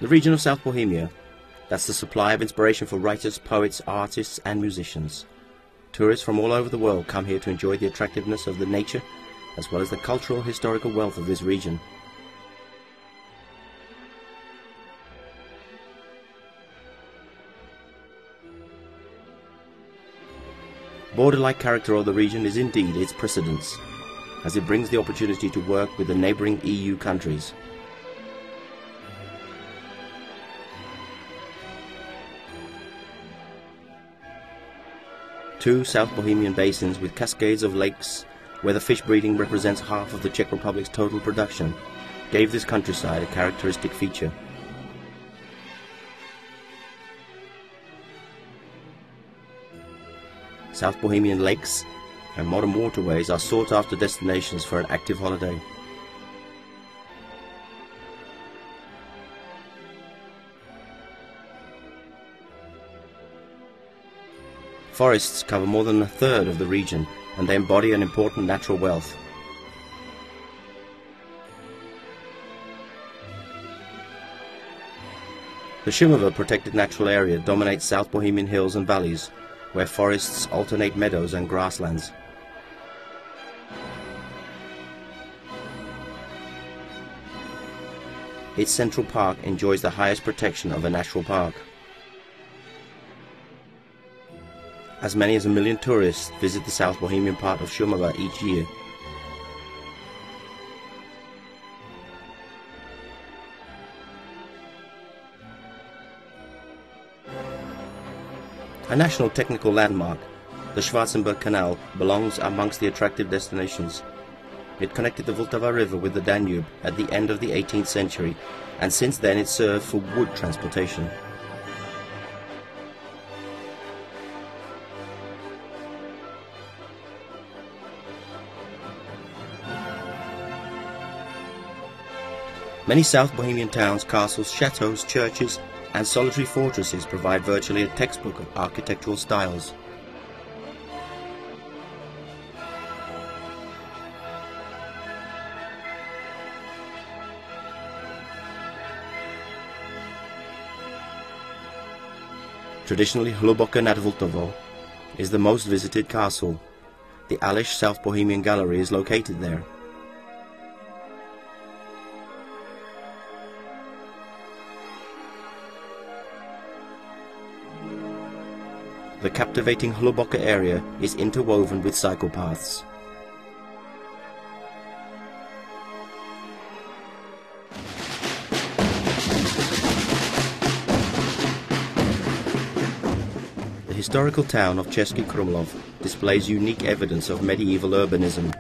The region of South Bohemia, that's the supply of inspiration for writers, poets, artists and musicians. Tourists from all over the world come here to enjoy the attractiveness of the nature as well as the cultural historical wealth of this region. Border-like character of the region is indeed its precedence, as it brings the opportunity to work with the neighbouring EU countries. Two South Bohemian basins with cascades of lakes, where the fish breeding represents half of the Czech Republic's total production, gave this countryside a characteristic feature. South Bohemian lakes and modern waterways are sought-after destinations for an active holiday. Forests cover more than a third of the region, and they embody an important natural wealth. The Šumava protected natural area dominates South Bohemian hills and valleys, where forests alternate meadows and grasslands. Its central park enjoys the highest protection of a national park. As many as 1 million tourists visit the South Bohemian part of Šumava each year. A national technical landmark, the Schwarzenberg Canal belongs amongst the attractive destinations. It connected the Vltava River with the Danube at the end of the 18th century, and since then it served for wood transportation. Many South Bohemian towns, castles, chateaux, churches and solitary fortresses provide virtually a textbook of architectural styles. Traditionally, Hluboké nad Vltavou is the most visited castle. The Aleš South Bohemian Gallery is located there. The captivating Hluboké area is interwoven with cycle paths. The historical town of Český Krumlov displays unique evidence of medieval urbanism.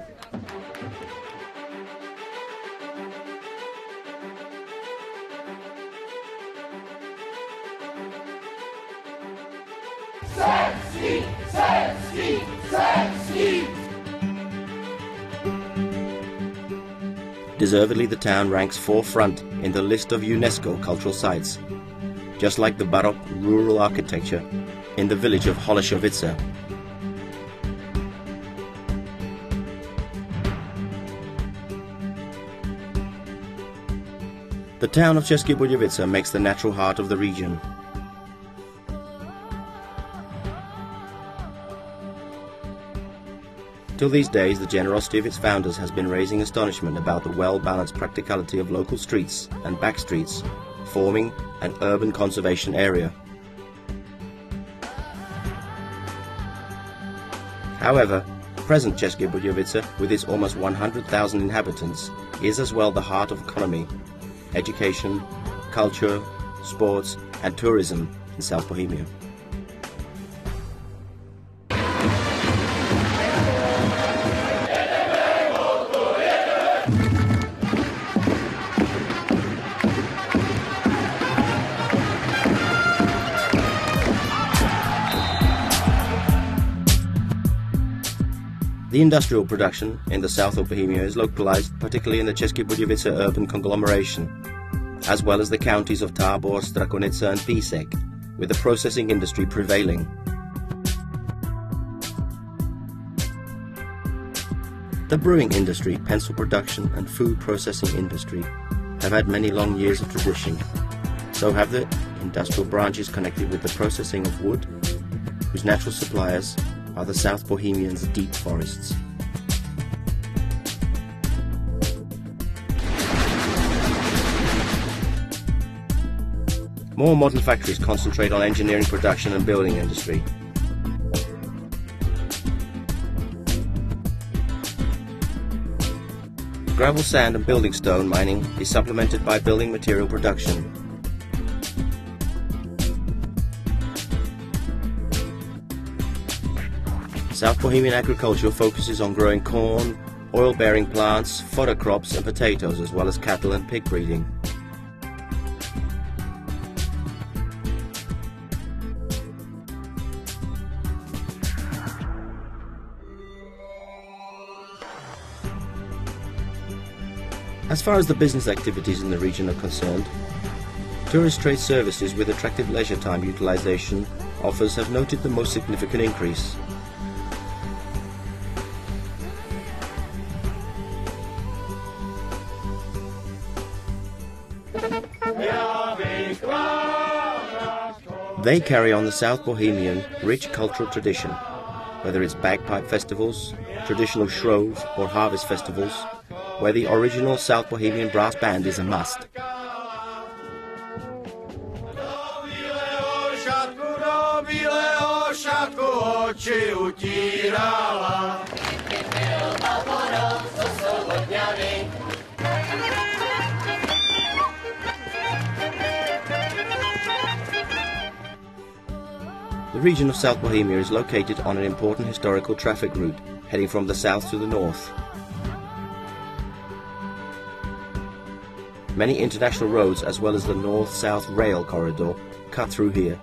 Deservedly, the town ranks forefront in the list of UNESCO cultural sites, just like the Baroque rural architecture in the village of Holešovice. The town of České Budějovice makes the natural heart of the region. Till these days, the generosity of its founders has been raising astonishment about the well-balanced practicality of local streets and back streets, forming an urban conservation area. However, present České Budějovice, with its almost 100,000 inhabitants, is as well the heart of economy, education, culture, sports and tourism in South Bohemia. The industrial production in the south of Bohemia is localized particularly in the České Budějovice urban conglomeration, as well as the counties of Tábor, Strakonica and Písek, with the processing industry prevailing. The brewing industry, pencil production and food processing industry have had many long years of tradition. So have the industrial branches connected with the processing of wood, whose natural suppliers are the South Bohemians' deep forests. More modern factories concentrate on engineering, production and building industry. Gravel, sand and building stone mining is supplemented by building material production. South Bohemian agriculture focuses on growing corn, oil-bearing plants, fodder crops and potatoes, as well as cattle and pig breeding. As far as the business activities in the region are concerned, tourist trade services with attractive leisure time utilization offers have noted the most significant increase. They carry on the South Bohemian rich cultural tradition, whether it's bagpipe festivals, traditional shrove or harvest festivals, where the original South Bohemian brass band is a must. The region of South Bohemia is located on an important historical traffic route heading from the south to the north. Many international roads as well as the north-south rail corridor cut through here.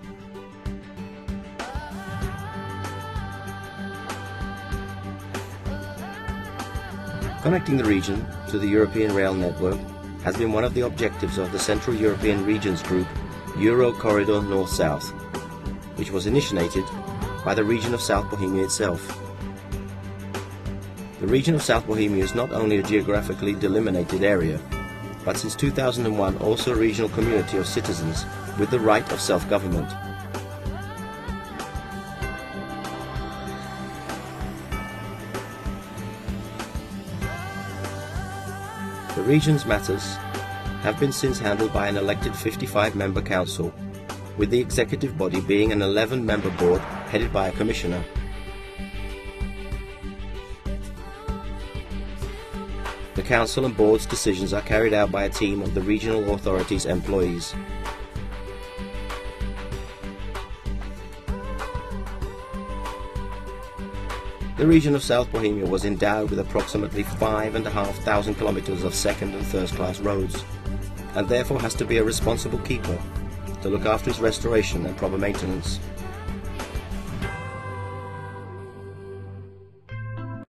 Connecting the region to the European rail network has been one of the objectives of the Central European Regions Group Euro Corridor North-South, which was initiated by the region of South Bohemia itself. The region of South Bohemia is not only a geographically delimited area, but since 2001 also a regional community of citizens with the right of self-government. The region's matters have been since handled by an elected 55-member council, with the executive body being an 11-member board headed by a commissioner. The council and board's decisions are carried out by a team of the regional authorities' employees. The region of South Bohemia was endowed with approximately 5,500 kilometers of second and first class roads, and therefore has to be a responsible keeper to look after its restoration and proper maintenance.